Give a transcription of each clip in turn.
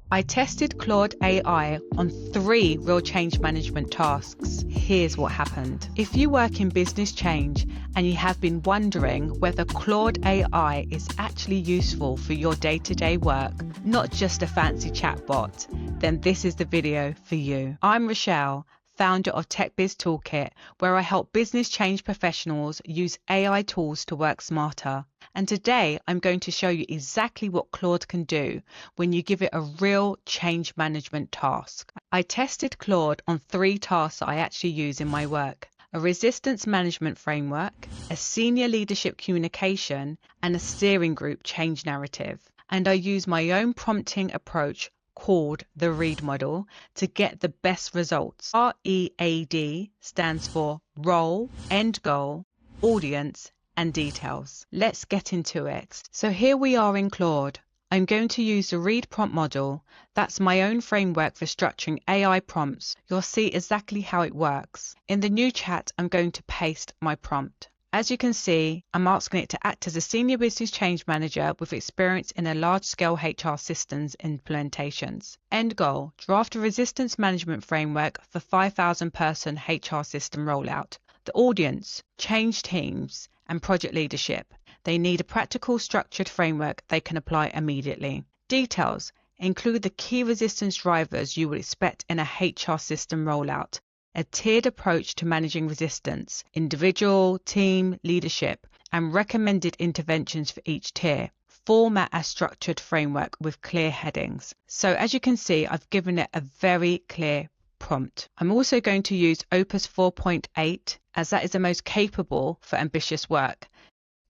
I tested Claude AI on 3 real change management tasks. Here's what happened. If you work in business change and you have been wondering whether Claude AI is actually useful for your day-to-day work, not just a fancy chatbot, then this is the video for you. I'm Rochelle, founder of TechBiz Toolkit, where I help business change professionals use AI tools to work smarter. And today I'm going to show you exactly what Claude can do when you give it a real change management task. I tested Claude on 3 tasks I actually use in my work: a resistance management framework, a senior leadership communication, and a steering group change narrative. And I use my own prompting approach called the READ model to get the best results. READ stands for role, end goal, audience, and details. Let's get into it. So here we are in Claude. I'm going to use the READ prompt model. That's my own framework for structuring AI prompts. You'll see exactly how it works. In the new chat, I'm going to paste my prompt. As you can see, I'm asking it to act as a senior business change manager with experience in a large-scale HR systems implementations. End goal: draft a resistance management framework for 5,000-person HR system rollout. The audience: change teams and project leadership. They need a practical, structured framework they can apply immediately. Details: include the key resistance drivers you would expect in a HR system rollout, a tiered approach to managing resistance, individual, team, leadership, and recommended interventions for each tier. Format a structured framework with clear headings. So as you can see, I've given it a very clear prompt. I'm also going to use Opus 4.8 as that is the most capable for ambitious work.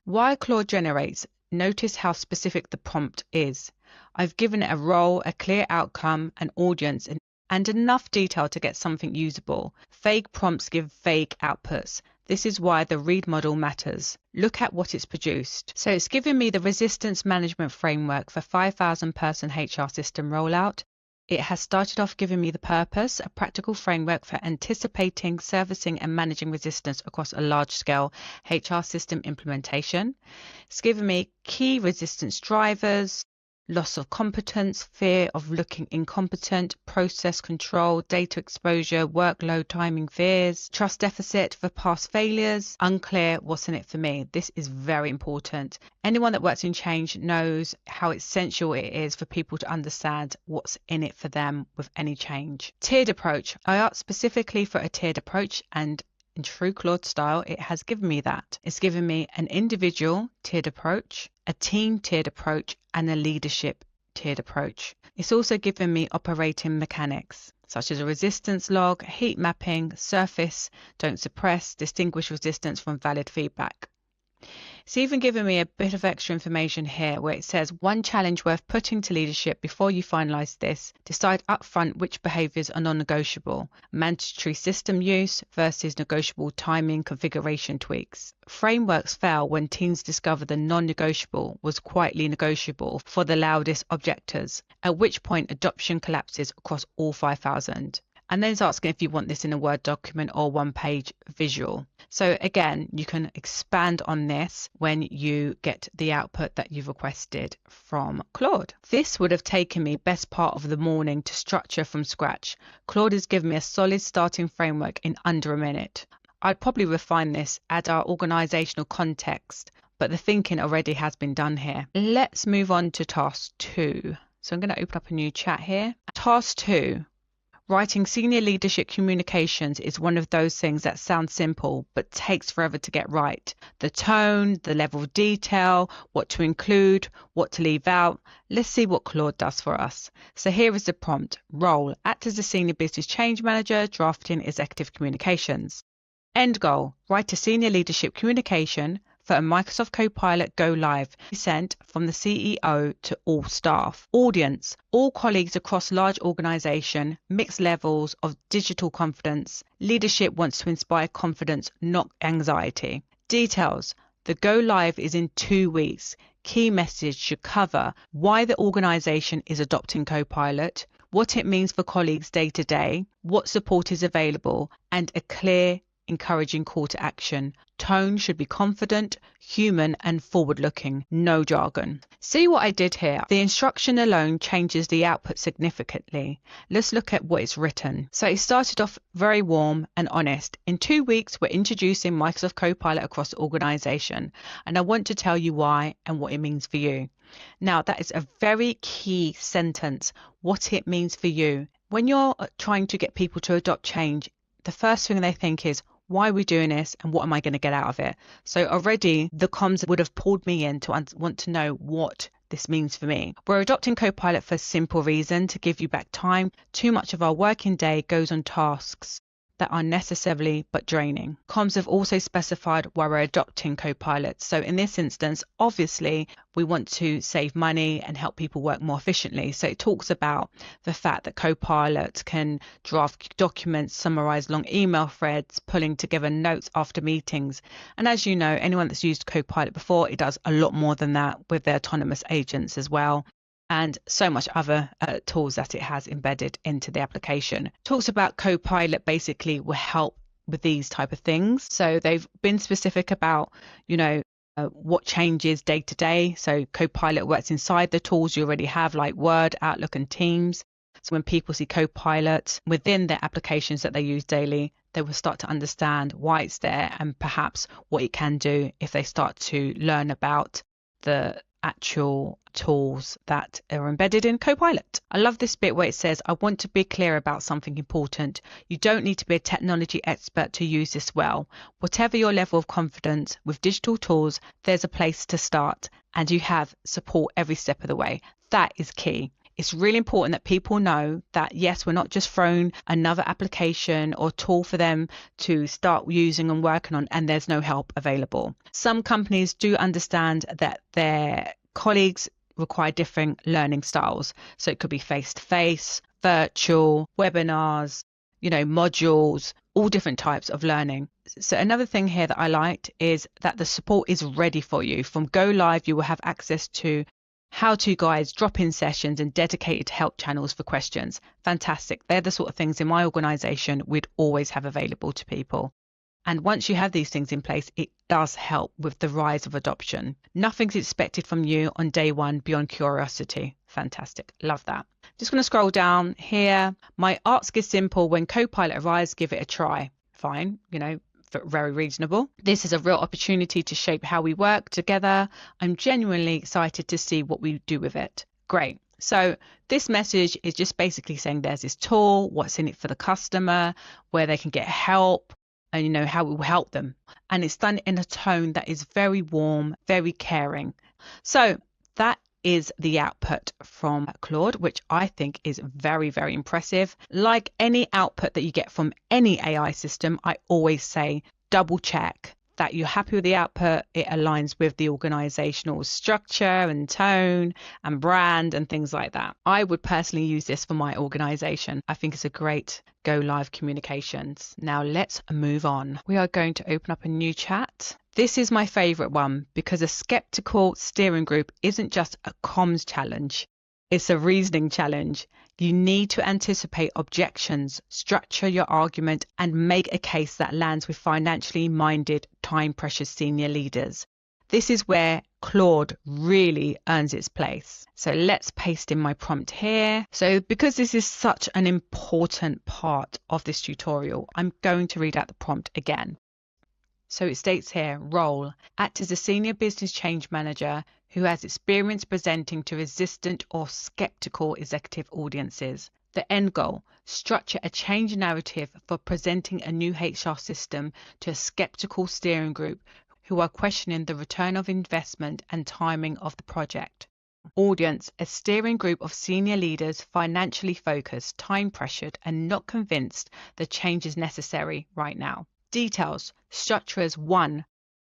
While Claude generates, notice how specific the prompt is. I've given it a role, a clear outcome, an audience, and enough detail to get something usable. Vague prompts give vague outputs. This is why the READ model matters. Look at what it's produced. So it's given me the resistance management framework for 5,000-person HR system rollout. It has started off giving me the purpose, a practical framework for anticipating, servicing, and managing resistance across a large-scale HR system implementation. It's given me key resistance drivers, loss of competence, fear of looking incompetent, process control, data exposure, workload timing fears, trust deficit for past failures, unclear what's in it for me. This is very important. Anyone that works in change knows how essential it is for people to understand what's in it for them with any change. Tiered approach. I asked specifically for a tiered approach, and in true Claude style, it has given me that. It's given me an individual tiered approach, a team tiered approach, and a leadership tiered approach. It's also given me operating mechanics, such as a resistance log, heat mapping, surface, don't suppress, distinguish resistance from valid feedback. It's even given me a bit of extra information here where it says one challenge worth putting to leadership before you finalise this: decide upfront which behaviours are non-negotiable, mandatory system use versus negotiable timing configuration tweaks. Frameworks fail when teams discover the non-negotiable was quietly negotiable for the loudest objectors, at which point adoption collapses across all 5,000. And then it's asking if you want this in a Word document or one-page visual. So again, you can expand on this when you get the output that you've requested from Claude. This would have taken me best part of the morning to structure from scratch. Claude has given me a solid starting framework in under a minute. I'd probably refine this, add our organisational context, but the thinking already has been done here. Let's move on to task 2. So I'm going to open up a new chat here. Task 2. Writing senior leadership communications is one of those things that sounds simple but takes forever to get right. The tone, the level of detail, what to include, what to leave out. Let's see what Claude does for us. So here is the prompt. Role: act as a senior business change manager, drafting executive communications. End goal: write a senior leadership communication for a Microsoft Copilot Go Live sent from the CEO to all staff. Audience: all colleagues across large organisation, mixed levels of digital confidence. Leadership wants to inspire confidence, not anxiety. Details: the Go Live is in 2 weeks. Key message should cover why the organisation is adopting Copilot, what it means for colleagues day to day, what support is available, and a clear encouraging call to action. Tone should be confident, human, and forward-looking, no jargon. See what I did here? The instruction alone changes the output significantly. Let's look at what it's written. So it started off very warm and honest. In 2 weeks, we're introducing Microsoft Copilot across the organization, and I want to tell you why and what it means for you. Now, that is a very key sentence, what it means for you. When you're trying to get people to adopt change, the first thing they think is, why are we doing this and what am I going to get out of it? So already the comms would have pulled me in to want to know what this means for me. We're adopting Copilot for a simple reason, to give you back time. Too much of our working day goes on tasks that are necessarily but draining. Comms have also specified why we're adopting Copilot. So in this instance, obviously, we want to save money and help people work more efficiently. So it talks about the fact that Copilot can draft documents, summarize long email threads, pulling together notes after meetings. And as you know, anyone that's used Copilot before, it does a lot more than that with their autonomous agents as well, and so much other tools that it has embedded into the application. Talks about Copilot basically will help with these type of things. So they've been specific about, what changes day to day. So Copilot works inside the tools you already have, like Word, Outlook, and Teams. So when people see Copilot within their applications that they use daily, they will start to understand why it's there and perhaps what it can do if they start to learn about the actual tools that are embedded in Copilot. I love this bit where it says, I want to be clear about something important. You don't need to be a technology expert to use this well. Whatever your level of confidence with digital tools, there's a place to start and you have support every step of the way. That is key. It's really important that people know that, yes, we're not just throwing another application or tool for them to start using and working on, and there's no help available. Some companies do understand that their colleagues require different learning styles. So it could be face-to-face, virtual, webinars, modules, all different types of learning. So another thing here that I liked is that the support is ready for you. From go live, you will have access to how-to guides, drop-in sessions, and dedicated help channels for questions. Fantastic. They're the sort of things in my organization we'd always have available to people. And once you have these things in place, it does help with the rise of adoption. Nothing's expected from you on day one beyond curiosity. Fantastic. Love that. Just going to scroll down here. My ask is simple. When Copilot arrives, give it a try. Fine. Very reasonable. This is a real opportunity to shape how we work together. I'm genuinely excited to see what we do with it. Great. So this message is just basically saying there's this tool, what's in it for the customer, where they can get help, and how it will help them. And it's done in a tone that is very warm, very caring. So that is the output from Claude, which I think is very, very impressive. Like any output that you get from any AI system, I always say double check that you're happy with the output, it aligns with the organizational structure and tone and brand and things like that. I would personally use this for my organization. I think it's a great go live communications. Now let's move on. We are going to open up a new chat. This is my favorite one because a skeptical steering group isn't just a comms challenge. It's a reasoning challenge. You need to anticipate objections, structure your argument, and make a case that lands with financially minded, time-pressured senior leaders. This is where Claude really earns its place. So let's paste in my prompt here. So because this is such an important part of this tutorial, I'm going to read out the prompt again. So it states here, role, act as a senior business change manager who has experience presenting to resistant or skeptical executive audiences. The end goal, structure a change narrative for presenting a new HR system to a skeptical steering group who are questioning the return of investment and timing of the project. Audience, a steering group of senior leaders financially focused, time pressured, and not convinced the change is necessary right now. Details, structure as 1,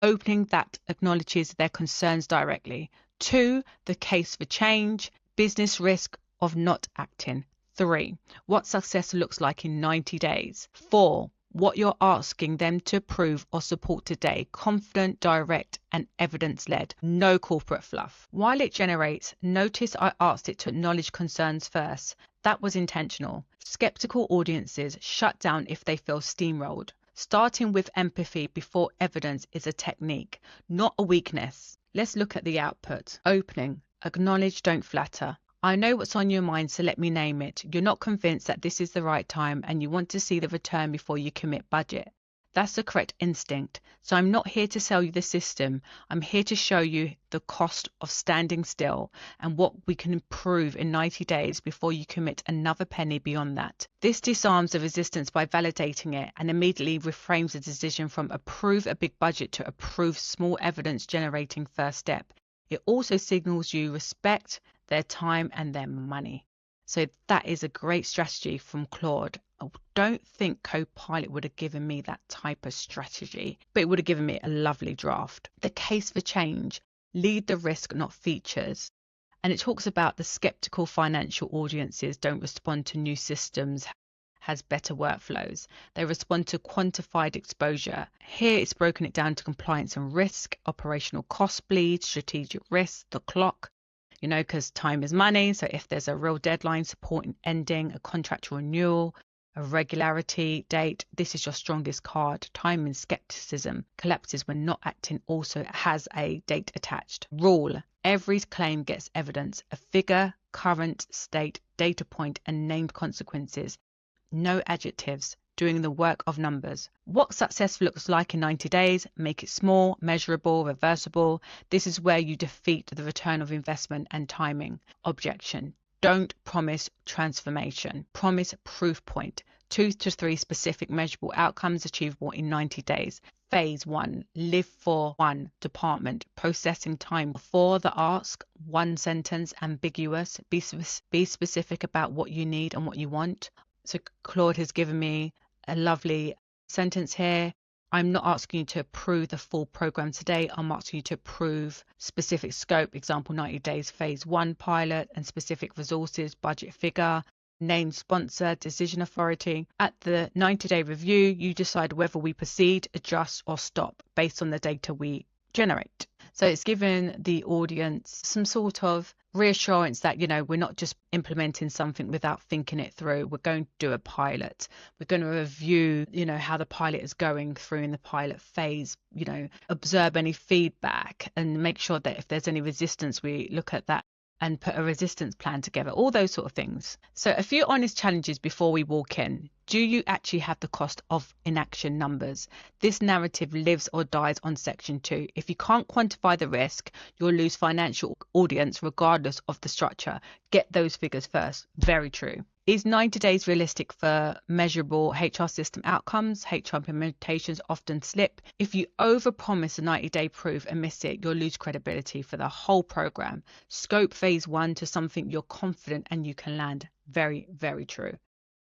opening that acknowledges their concerns directly. 2, the case for change, business risk of not acting. 3, what success looks like in 90 days. 4, what you're asking them to approve or support today, confident, direct, and evidence-led, no corporate fluff. While it generates, notice I asked it to acknowledge concerns first. That was intentional. Skeptical audiences shut down if they feel steamrolled. Starting with empathy before evidence is a technique, not a weakness. Let's look at the output. Opening, acknowledge, don't flatter. I know what's on your mind, so let me name it. You're not convinced that this is the right time and you want to see the return before you commit budget. That's the correct instinct. So I'm not here to sell you the system. I'm here to show you the cost of standing still and what we can improve in 90 days before you commit another penny beyond that. This disarms the resistance by validating it and immediately reframes the decision from approve a big budget to approve small evidence generating first step. It also signals you respect their time and their money. So that is a great strategy from Claude. I don't think Copilot would have given me that type of strategy, but it would have given me a lovely draft. The case for change, lead the risk, not features. And it talks about the skeptical financial audiences don't respond to new systems, has better workflows. They respond to quantified exposure. Here it's broken it down to compliance and risk, operational cost bleed, strategic risk, the clock. Because time is money. So if there's a real deadline, supporting ending, a contract renewal, a regularity date, this is your strongest card. Time and skepticism collapses when not acting also has a date attached. Rule, every claim gets evidence, a figure, current state, data point, and named consequences. No adjectives. Doing the work of numbers. What success looks like in 90 days, make it small, measurable, reversible. This is where you defeat the return of investment and timing. Objection. Don't promise transformation. Promise proof point. 2 to 3 specific measurable outcomes achievable in 90 days. Phase 1. Live for 1 department. Processing time for the ask. 1 sentence. Ambiguous. Be specific about what you need and what you want. So Claude has given me a lovely sentence here. I'm not asking you to approve the full program today. I'm asking you to approve specific scope, example 90 days, phase 1 pilot, and specific resources, budget figure, named sponsor, decision authority. At the 90-day review, you decide whether we proceed, adjust, or stop based on the data we generate. So it's given the audience some sort of reassurance that, we're not just implementing something without thinking it through. We're going to do a pilot. We're going to review, how the pilot is going through in the pilot phase, observe any feedback and make sure that if there's any resistance, we look at that and put a resistance plan together, all those sort of things. So a few honest challenges before we walk in. Do you actually have the cost of inaction numbers? This narrative lives or dies on section 2. If you can't quantify the risk, you'll lose financial audience regardless of the structure. Get those figures first. Very true. Is 90 days realistic for measurable HR system outcomes? HR implementations often slip. If you overpromise a 90-day proof and miss it, you'll lose credibility for the whole program. Scope phase 1 to something you're confident and you can land. Very, very true.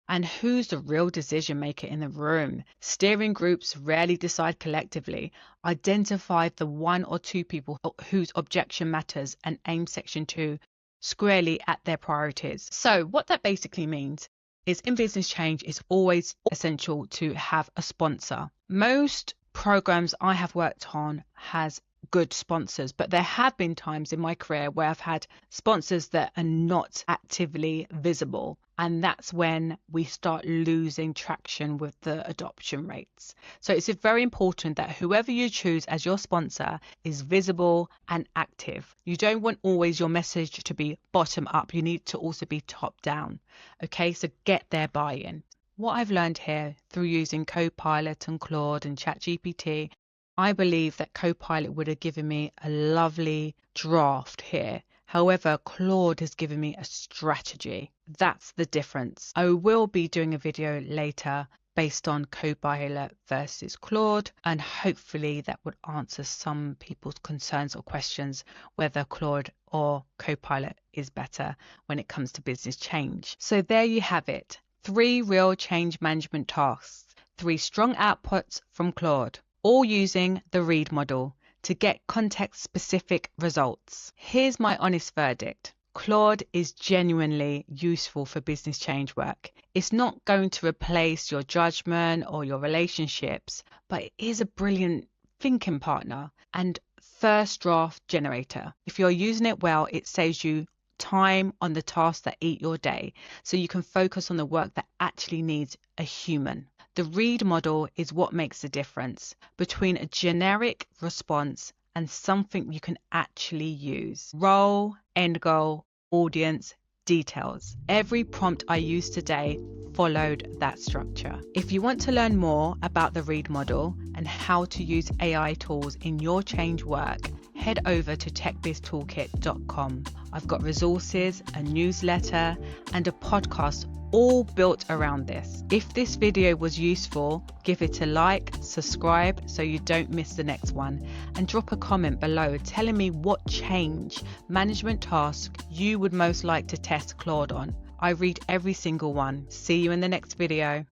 And who's the real decision maker in the room? Steering groups rarely decide collectively. Identify the 1 or 2 people whose objection matters and aim section 2 squarely at their priorities. So what that basically means is in business change, it's always essential to have a sponsor. Most programs I have worked on has good sponsors, but there have been times in my career where I've had sponsors that are not actively visible. And that's when we start losing traction with the adoption rates. So it's very important that whoever you choose as your sponsor is visible and active. You don't want always your message to be bottom up. You need to also be top down. Okay, so get their buy-in. What I've learned here through using Copilot and Claude and ChatGPT, I believe that Copilot would have given me a lovely draft here. However, Claude has given me a strategy. That's the difference. I will be doing a video later based on Copilot versus Claude, and hopefully that would answer some people's concerns or questions whether Claude or Copilot is better when it comes to business change. So there you have it. 3 real change management tasks, 3 strong outputs from Claude, all using the READ model to get context-specific results. Here's my honest verdict. Claude is genuinely useful for business change work. It's not going to replace your judgment or your relationships, but it is a brilliant thinking partner and first draft generator. If you're using it well, it saves you time on the tasks that eat your day, so you can focus on the work that actually needs a human. The read model is what makes the difference between a generic response and something you can actually use. Role, end goal, audience, details. Every prompt I used today followed that structure. If you want to learn more about the read model and how to use AI tools in your change work, head over to techbiztoolkit.com. I've got resources, a newsletter, and a podcast all built around this. If this video was useful, give it a like, subscribe so you don't miss the next one, and drop a comment below telling me what change management task you would most like to test Claude on. I read every single one. See you in the next video.